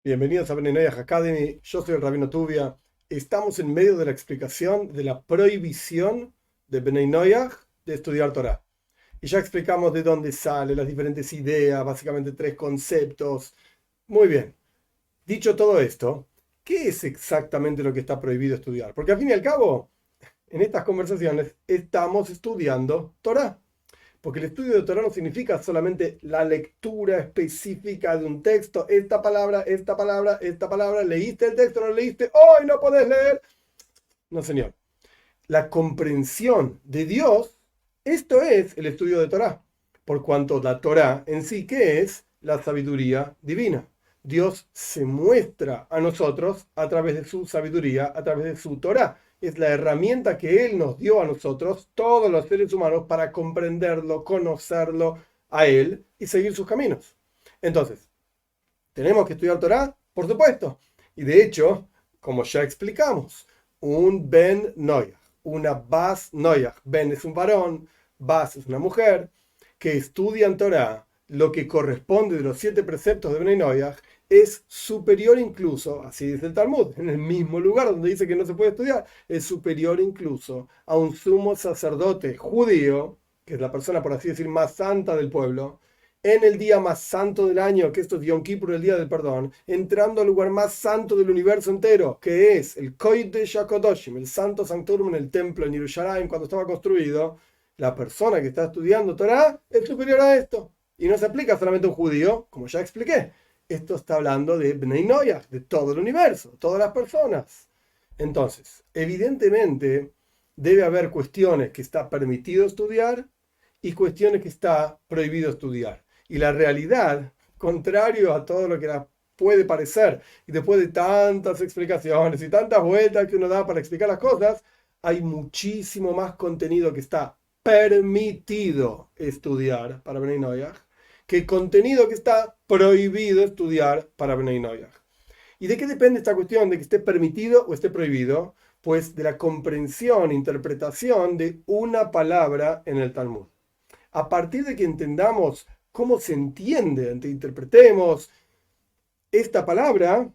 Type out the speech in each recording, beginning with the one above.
Bienvenidos a Bnei Noyaj Academy. Yo soy el Rabino Tuvia. Estamos en medio de la explicación de la prohibición de Bnei Noyaj de estudiar Torah. Y ya explicamos de dónde sale, las diferentes ideas, básicamente tres conceptos. Muy bien. Dicho todo esto, ¿qué es exactamente lo que está prohibido estudiar? Porque al fin y al cabo, en estas conversaciones estamos estudiando Torah. Porque el estudio de Torah no significa solamente la lectura específica de un texto, esta palabra, esta palabra, esta palabra, leíste el texto, no lo leíste, hoy no podés leer. No, señor. La comprensión de Dios, esto es el estudio de Torah. Por cuanto la Torah en sí, ¿qué es? La sabiduría divina. Dios se muestra a nosotros a través de su sabiduría, a través de su Torah. Es la herramienta que Él nos dio a nosotros, todos los seres humanos, para comprenderlo, conocerlo a Él y seguir sus caminos. Entonces, ¿tenemos que estudiar Torah? Por supuesto. Y de hecho, como ya explicamos, un Ben Noyaj, una Bas Noyaj. Ben es un varón, Bas es una mujer, que estudian Torah, lo que corresponde de los 7 preceptos de Ben Noyaj, es superior incluso, así dice el Talmud, en el mismo lugar donde dice que no se puede estudiar, es superior incluso a un sumo sacerdote judío, que es la persona, por así decir, más santa del pueblo, en el día más santo del año, que esto es Yom Kippur, el día del perdón, entrando al lugar más santo del universo entero, que es el Kodesh HaKodoshim, el Santo Sanctorum en el templo en Jerusalén cuando estaba construido. La persona que está estudiando Torah es superior a esto. Y no se aplica solamente a un judío, como ya expliqué. Esto está hablando de Bnei Noyaj, de todo el universo, todas las personas. Entonces, evidentemente, debe haber cuestiones que está permitido estudiar y cuestiones que está prohibido estudiar. Y la realidad, contrario a todo lo que puede parecer, y después de tantas explicaciones y tantas vueltas que uno da para explicar las cosas, hay muchísimo más contenido que está permitido estudiar para Bnei Noyaj que contenido que está prohibido estudiar para Bnei Noyaj. ¿Y de qué depende esta cuestión de que esté permitido o esté prohibido? Pues de la comprensión, interpretación de una palabra en el Talmud. A partir de que entendamos cómo se entiende, interpretemos esta palabra,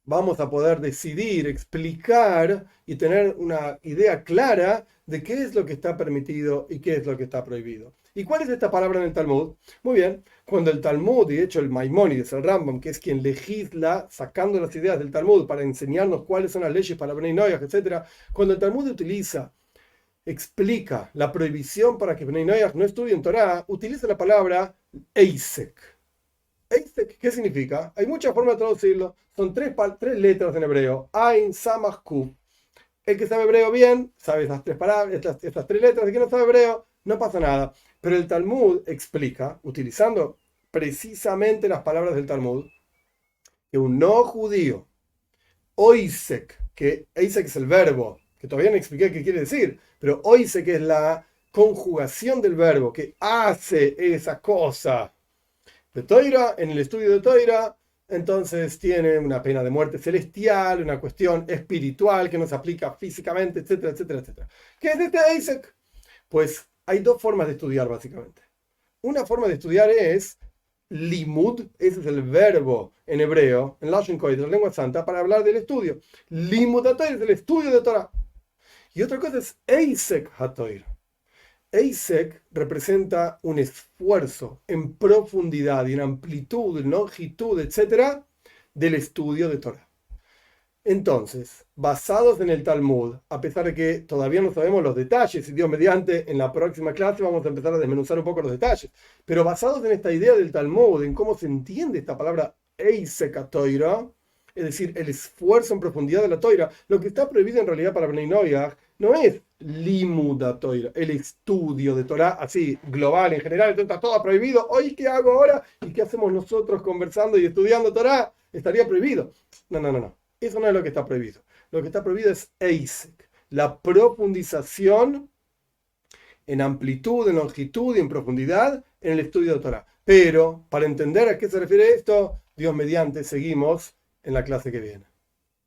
vamos a poder decidir, explicar y tener una idea clara de qué es lo que está permitido y qué es lo que está prohibido. ¿Y cuál es esta palabra en el Talmud? Muy bien, cuando el Talmud, y de hecho el Maimónides, el Rambam, que es quien legisla sacando las ideas del Talmud para enseñarnos cuáles son las leyes para Bnei Noyaj, etc., cuando el Talmud explica la prohibición para que Bnei Noyaj no estudien Torah, utiliza la palabra Eisek. ¿Eisek qué significa? Hay muchas formas de traducirlo. Son tres letras en hebreo. Ain, Samach, Kuf. El que sabe hebreo bien, sabe estas tres palabras, estas tres letras. El que no sabe hebreo, no pasa nada. Pero el Talmud explica, utilizando precisamente las palabras del Talmud, que un no judío, Oisek, que Eisek es el verbo, que todavía no expliqué qué quiere decir, pero Oisek es la conjugación del verbo que hace esa cosa de Toira, en el estudio de Toira, entonces tiene una pena de muerte celestial, una cuestión espiritual que no se aplica físicamente, etcétera, etcétera, etcétera. ¿Qué es este Isaac? Pues hay dos formas de estudiar, básicamente. Una forma de estudiar es limud, ese es el verbo en hebreo, en Lashon Kodesh, de la lengua santa, para hablar del estudio. Limud HaTorah es el estudio de Torah. Y otra cosa es Eisek HaTorah. Eisek representa un esfuerzo en profundidad y en amplitud, en longitud, etcétera, del estudio de Torah. Entonces, basados en el Talmud, a pesar de que todavía no sabemos los detalles, y Dios mediante, en la próxima clase vamos a empezar a desmenuzar un poco los detalles, pero basados en esta idea del Talmud, en cómo se entiende esta palabra Eisek Toira, es decir, el esfuerzo en profundidad de la Toira, lo que está prohibido en realidad para Bnei Noyaj no es limuda Toira, el estudio de Torah así global en general, entonces está todo prohibido. Hoy, ¿qué hago ahora? ¿Y qué hacemos nosotros conversando y estudiando Torah? Estaría prohibido. No, no, no, no. Eso no es lo que está prohibido. Lo que está prohibido es Eisek, la profundización en amplitud, en longitud y en profundidad en el estudio de Torah. Pero, para entender a qué se refiere esto, Dios mediante, seguimos en la clase que viene.